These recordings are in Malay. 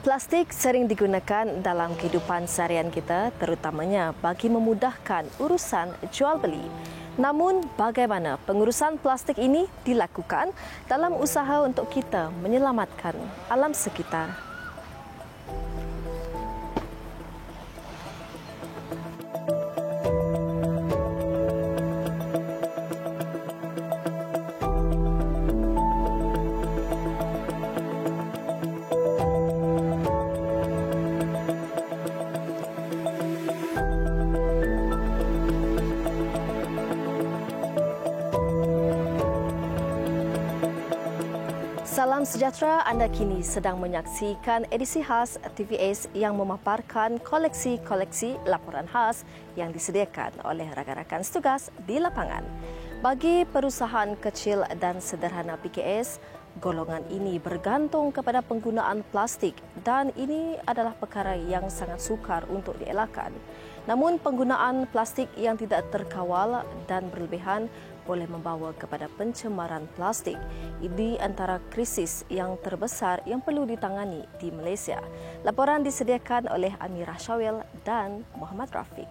Plastik sering digunakan dalam kehidupan seharian kita, terutamanya bagi memudahkan urusan jual beli. Namun, bagaimana pengurusan plastik ini dilakukan dalam usaha untuk kita menyelamatkan alam sekitar? Salam sejahtera, anda kini sedang menyaksikan edisi khas TVS yang memaparkan koleksi-koleksi laporan khas yang disediakan oleh rakan-rakan setugas di lapangan. Bagi perusahaan kecil dan sederhana PKS, golongan ini bergantung kepada penggunaan plastik dan ini adalah perkara yang sangat sukar untuk dielakkan. Namun penggunaan plastik yang tidak terkawal dan berlebihan boleh membawa kepada pencemaran plastik. Ini antara krisis yang terbesar yang perlu ditangani di Malaysia. Laporan disediakan oleh Amirah Syawil dan Muhammad Rafiq.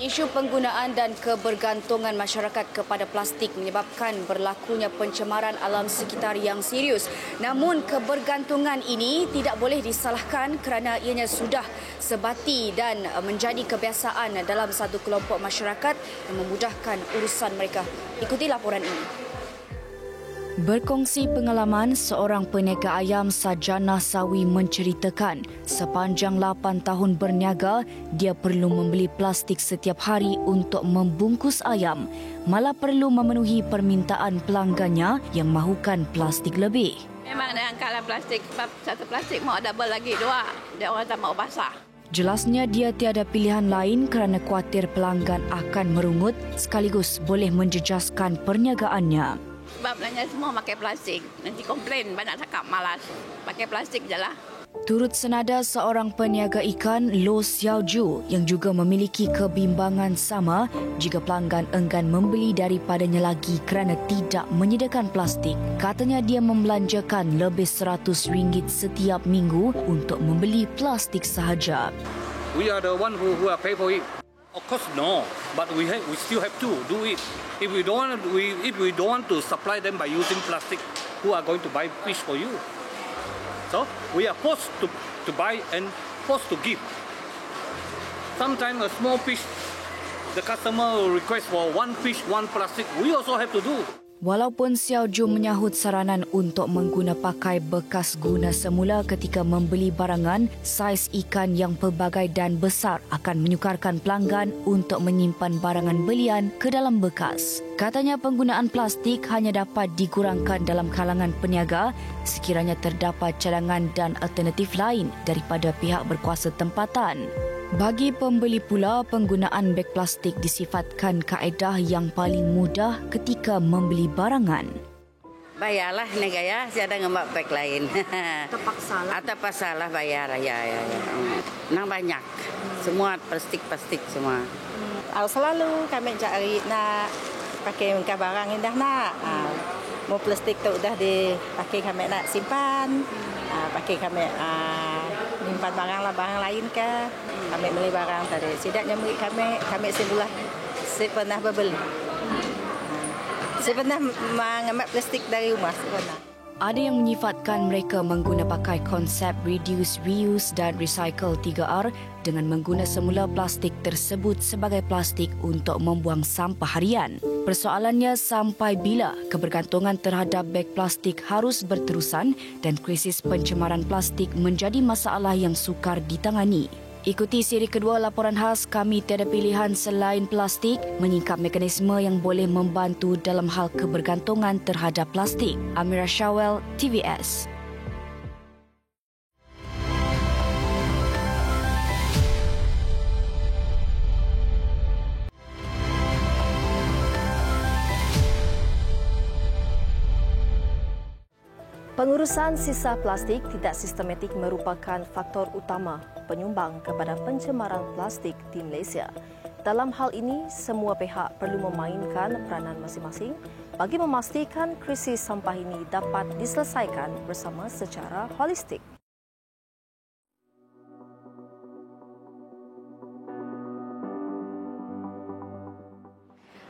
Isu penggunaan dan kebergantungan masyarakat kepada plastik menyebabkan berlakunya pencemaran alam sekitar yang serius. Namun kebergantungan ini tidak boleh disalahkan kerana ianya sudah sebati dan menjadi kebiasaan dalam satu kelompok masyarakat yang memudahkan urusan mereka. Ikuti laporan ini. Berkongsi pengalaman, seorang peniaga ayam Sajana Sawi menceritakan sepanjang 8 tahun berniaga, dia perlu membeli plastik setiap hari untuk membungkus ayam. Malah perlu memenuhi permintaan pelanggannya yang mahukan plastik lebih. Memang dia angkatlah plastik, sebab satu plastik mau double lagi, dua. Dia orang tak mau basah. Jelasnya dia tiada pilihan lain kerana khuatir pelanggan akan merungut sekaligus boleh menjejaskan perniagaannya. Sebab belanja semua pakai plastik. Nanti komplain, banyak cakap malas. Pakai plastik je lah. Turut senada seorang peniaga ikan, Lo Xiao Ju, yang juga memiliki kebimbangan sama jika pelanggan enggan membeli daripadanya lagi kerana tidak menyediakan plastik. Katanya dia membelanjakan lebih RM100 setiap minggu untuk membeli plastik sahaja. We are the one who are pay for it. Of course, no, but we still have to do it. If we don't want to supply them by using plastic, who are going to buy fish for you? So we are forced to buy and forced to give. Sometimes a small fish, the customer will request for one fish, one plastic. We also have to do. Walaupun Xiao Ju menyahut saranan untuk mengguna pakai bekas guna semula ketika membeli barangan, saiz ikan yang pelbagai dan besar akan menyukarkan pelanggan untuk menyimpan barangan belian ke dalam bekas. Katanya penggunaan plastik hanya dapat dikurangkan dalam kalangan peniaga sekiranya terdapat cadangan dan alternatif lain daripada pihak berkuasa tempatan. Bagi pembeli pula, penggunaan beg plastik disifatkan kaedah yang paling mudah ketika membeli barangan. Bayarlah negara, saya ada ngemak beg lain. Terpaksa lah. Terpaksa lah bayar, ya. Nang banyak, semua plastik semua. Selalu kami cari nak pakai barang indah nak. Mau plastik tu dah dipakai kami nak simpan. Pakai kami simpan barang lain ke. Kami beli barang tadi. Setidaknya beli kami semula saya pernah berbeli. Saya pernah mengambil plastik dari rumah. Ada yang menyifatkan mereka mengguna pakai konsep reduce, reuse dan recycle 3R dengan mengguna semula plastik tersebut sebagai plastik untuk membuang sampah harian. Persoalannya, sampai bila kebergantungan terhadap beg plastik harus berterusan dan krisis pencemaran plastik menjadi masalah yang sukar ditangani. Ikuti siri kedua laporan khas Kami Tiada Pilihan Selain Plastik, menyingkap mekanisme yang boleh membantu dalam hal kebergantungan terhadap plastik. Amirah Syawil, TVS. Pengurusan sisa plastik tidak sistematik merupakan faktor utama penyumbang kepada pencemaran plastik di Malaysia. Dalam hal ini, semua pihak perlu memainkan peranan masing-masing bagi memastikan krisis sampah ini dapat diselesaikan bersama secara holistik.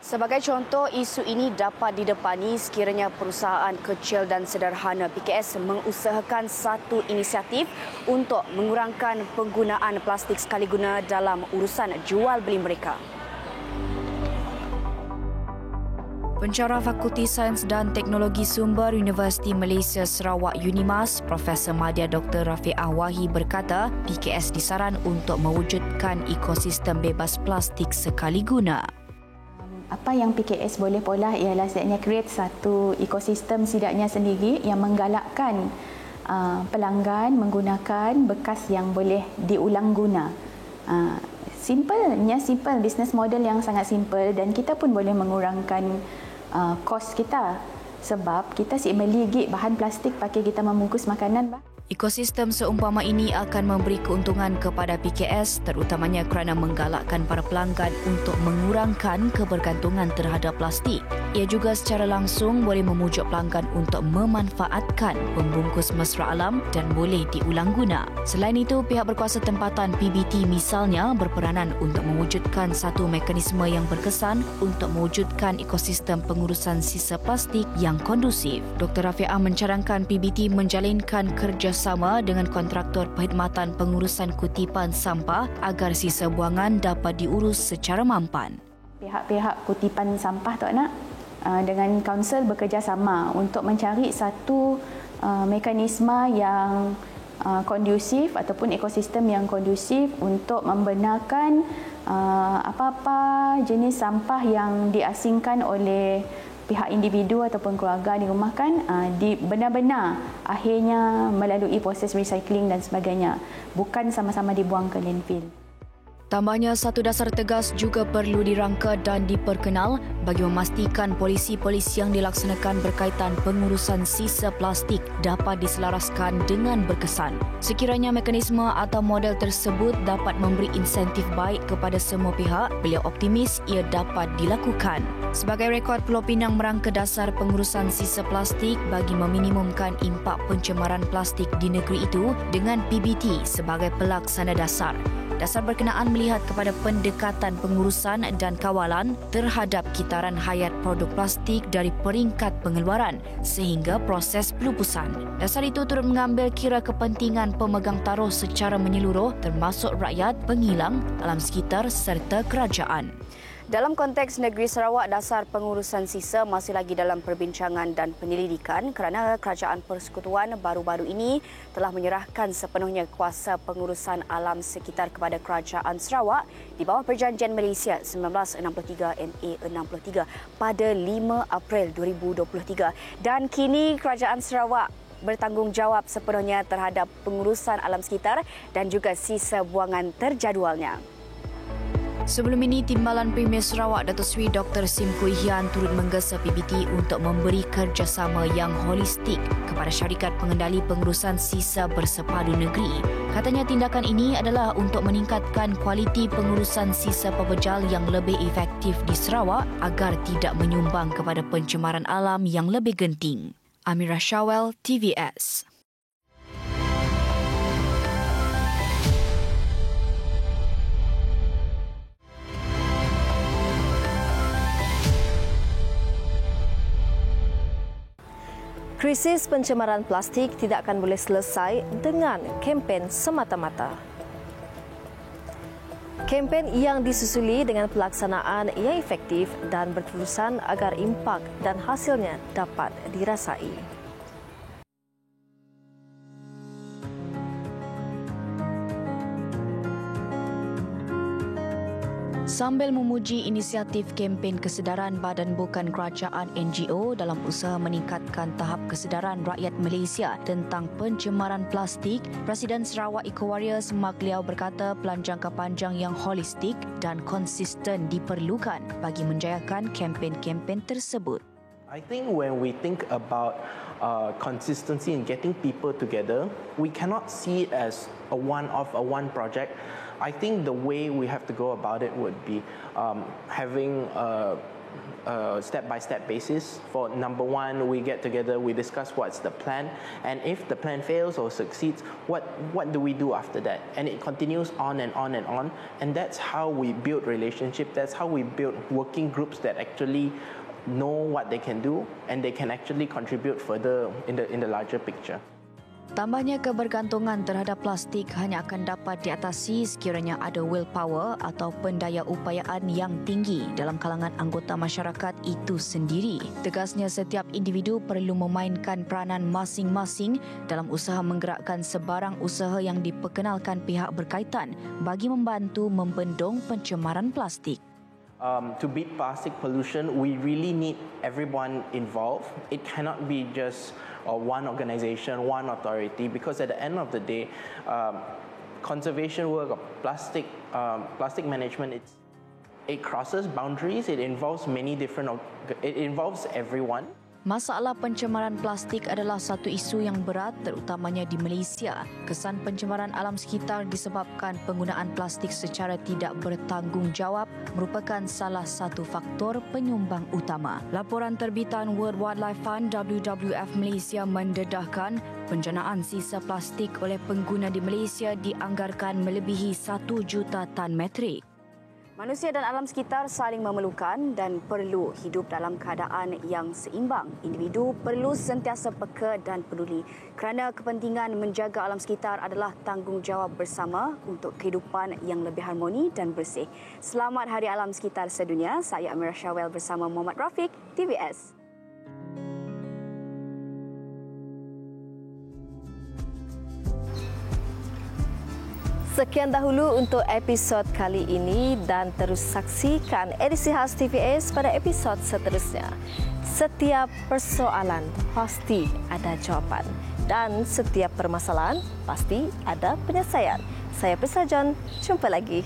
Sebagai contoh, isu ini dapat didepani sekiranya perusahaan kecil dan sederhana PKS mengusahakan satu inisiatif untuk mengurangkan penggunaan plastik sekali guna dalam urusan jual beli mereka. Pencara Fakulti Sains dan Teknologi Sumber Universiti Malaysia Sarawak UNIMAS, Profesor Madya Dr. Rafiqah Wahi berkata, PKS disaran untuk mewujudkan ekosistem bebas plastik sekali guna. Apa yang PKS boleh pola ialah setidaknya create satu ekosistem setidaknya sendiri yang menggalakkan pelanggan menggunakan bekas yang boleh diulang guna. Simple business model yang sangat simple, dan kita pun boleh mengurangkan kos kita sebab kita beli gig bahan plastik pakai kita membungkus makanan. Ekosistem seumpama ini akan memberi keuntungan kepada PKS terutamanya kerana menggalakkan para pelanggan untuk mengurangkan kebergantungan terhadap plastik. Ia juga secara langsung boleh memujuk pelanggan untuk memanfaatkan pembungkus mesra alam dan boleh diulang guna. Selain itu, pihak berkuasa tempatan PBT misalnya berperanan untuk mewujudkan satu mekanisme yang berkesan untuk mewujudkan ekosistem pengurusan sisa plastik yang kondusif. Dr. Rafiqah mencarangkan PBT menjalinkan kerjasama dengan kontraktor perkhidmatan pengurusan kutipan sampah agar sisa buangan dapat diurus secara mampan. Pihak-pihak kutipan sampah dengan kaunsil bekerjasama untuk mencari satu mekanisme yang kondusif ataupun ekosistem yang kondusif untuk membenarkan apa-apa jenis sampah yang diasingkan oleh pihak individu ataupun keluarga di rumah benar-benar akhirnya melalui proses recycling dan sebagainya, bukan sama-sama dibuang ke landfill. Tambahnya, satu dasar tegas juga perlu dirangka dan diperkenal bagi memastikan polisi-polisi yang dilaksanakan berkaitan pengurusan sisa plastik dapat diselaraskan dengan berkesan. Sekiranya mekanisme atau model tersebut dapat memberi insentif baik kepada semua pihak, beliau optimis ia dapat dilakukan. Sebagai rekod, Pulau Pinang merangka dasar pengurusan sisa plastik bagi meminimumkan impak pencemaran plastik di negeri itu dengan PBT sebagai pelaksana dasar. Dasar berkenaan melihat kepada pendekatan pengurusan dan kawalan terhadap kitaran hayat produk plastik dari peringkat pengeluaran sehingga proses pelupusan. Dasar itu turut mengambil kira kepentingan pemegang taruh secara menyeluruh termasuk rakyat, pengilang, alam sekitar serta kerajaan. Dalam konteks negeri Sarawak, dasar pengurusan sisa masih lagi dalam perbincangan dan penyelidikan kerana Kerajaan Persekutuan baru-baru ini telah menyerahkan sepenuhnya kuasa pengurusan alam sekitar kepada Kerajaan Sarawak di bawah Perjanjian Malaysia 1963 MA 63 pada 5 April 2023. Dan kini Kerajaan Sarawak bertanggungjawab sepenuhnya terhadap pengurusan alam sekitar dan juga sisa buangan terjadualnya. Sebelum ini, Timbalan Premier Sarawak Datuk Seri Dr. Sim Kui Hian turut menggesa PBT untuk memberi kerjasama yang holistik kepada syarikat pengendali pengurusan sisa bersepadu negeri. Katanya tindakan ini adalah untuk meningkatkan kualiti pengurusan sisa pebejal yang lebih efektif di Sarawak agar tidak menyumbang kepada pencemaran alam yang lebih genting. Amira Shawel, TVS. Krisis pencemaran plastik tidak akan boleh selesai dengan kempen semata-mata. Kempen yang disusuli dengan pelaksanaan yang efektif dan berterusan agar impak dan hasilnya dapat dirasai. Sambil memuji inisiatif kempen kesedaran Badan Bukan Kerajaan NGO dalam usaha meningkatkan tahap kesedaran rakyat Malaysia tentang pencemaran plastik, Presiden Sarawak Eco Warriors Mark Liao berkata pelan jangka panjang yang holistik dan konsisten diperlukan bagi menjayakan kempen-kempen tersebut. I think when we think about consistency in getting people together. We cannot see it as a one-off, a one project. I think the way we have to go about it would be having a step-by-step basis. For number one, we get together, we discuss what's the plan, and if the plan fails or succeeds, what do we do after that? And it continues on and on and on, and that's how we build relationship. That's how we build working groups that actually know what they can do, and they can actually contribute further in the larger picture. Tambahnya, kebergantungan terhadap plastik hanya akan dapat diatasi sekiranya ada willpower atau pendaya-upayaan yang tinggi dalam kalangan anggota masyarakat itu sendiri. Tegasnya, setiap individu perlu memainkan peranan masing-masing dalam usaha menggerakkan sebarang usaha yang diperkenalkan pihak berkaitan bagi membantu membendung pencemaran plastik. To beat plastic pollution, we really need everyone involved. It cannot be just one organization, one authority, because at the end of the day, conservation work of plastic management, it crosses boundaries. It involves it involves everyone. Masalah pencemaran plastik adalah satu isu yang berat, terutamanya di Malaysia. Kesan pencemaran alam sekitar disebabkan penggunaan plastik secara tidak bertanggungjawab merupakan salah satu faktor penyumbang utama. Laporan terbitan World Wildlife Fund WWF Malaysia mendedahkan penjanaan sisa plastik oleh pengguna di Malaysia dianggarkan melebihi 1 juta tan metrik. Manusia dan alam sekitar saling memerlukan dan perlu hidup dalam keadaan yang seimbang. Individu perlu sentiasa peka dan peduli kerana kepentingan menjaga alam sekitar adalah tanggungjawab bersama untuk kehidupan yang lebih harmoni dan bersih. Selamat Hari Alam Sekitar Sedunia. Saya Amira Syawel bersama Muhammad Rafiq, TVS. Sekian dahulu untuk episod kali ini dan terus saksikan edisi khas TVS pada episod seterusnya. Setiap persoalan pasti ada jawapan dan setiap permasalahan pasti ada penyelesaian. Saya Prisca John, jumpa lagi.